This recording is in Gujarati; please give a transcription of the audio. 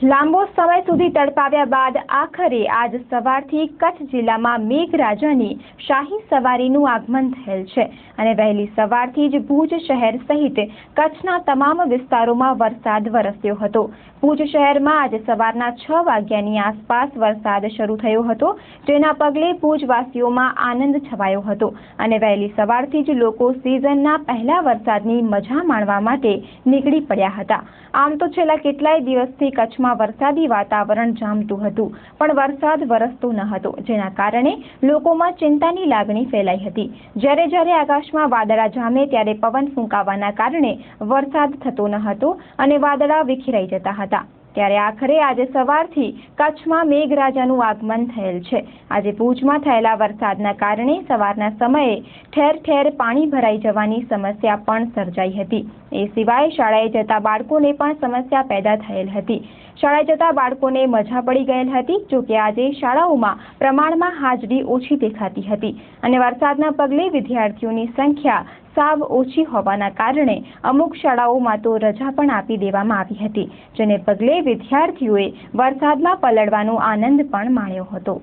લાંબો સમય સુધી તડપાવ્યા બાદ આખરે આજ સવારથી કચ્છ જિલ્લામાં મેઘરાજાની શાહી સવારીનું આગમન થયેલ છે અને વહેલી સવારથી જ ભુજ શહેર સહિત કચ્છના તમામ વિસ્તારોમાં વરસાદ વરસ્યો હતો। ભુજ શહેરમાં આજે સવારના 6 વાગ્યાની આસપાસ વરસાદ શરૂ થયો હતો, જેના પગલે ભુજવાસીઓમાં આનંદ છવાયો હતો અને વહેલી સવારથી જ લોકો સિઝનના પહેલા વરસાદની મજા માણવા માટે નીકળી પડ્યા હતા। આમ તો છેલ્લા કેટલાય દિવસથી કચ્છમાં વરસાદી વાતાવરણ જામતું હતું, પણ વરસાદ વરસતો ન હતો, જેના કારણે લોકોમાં ચિંતાની લાગણી ફેલાઈ હતી। જ્યારે આકાશમાં વાદળા જામે ત્યારે પવન ફૂંકાવાના કારણે વરસાદ થતો ન હતો અને વાદળા વિખેરાઈ જતા હતા। ત્યારે આખરે આજે સવારથી કચ્છમાં મેઘરાજાનું આગમન થયેલ છે। આજે ભુજમાં થયેલા વરસાદના કારણે સવારના સમયે ઠેર ઠેર પાણી ભરાઈ જવાની સમસ્યા પણ સર્જાઈ હતી। એ સિવાય શાળાએ જતા બાળકોને પણ સમસ્યા પેદા થયેલ હતી। શાળાએ જતા બાળકોને મજા પડી ગયેલ હતી। જોકે આજે શાળાઓમાં પ્રમાણમાં હાજરી ઓછી દેખાતી હતી અને વરસાદના પગલે વિદ્યાર્થીઓની સંખ્યા સાવ ઓછી હોવાના કારણે અમુક શાળાઓમાં તો રજા પણ આપી દેવામાં આવી હતી, જેને પગલે વિદ્યાર્થીઓએ વરસાદમાં પલળવાનો આનંદ પણ માણ્યો હતો।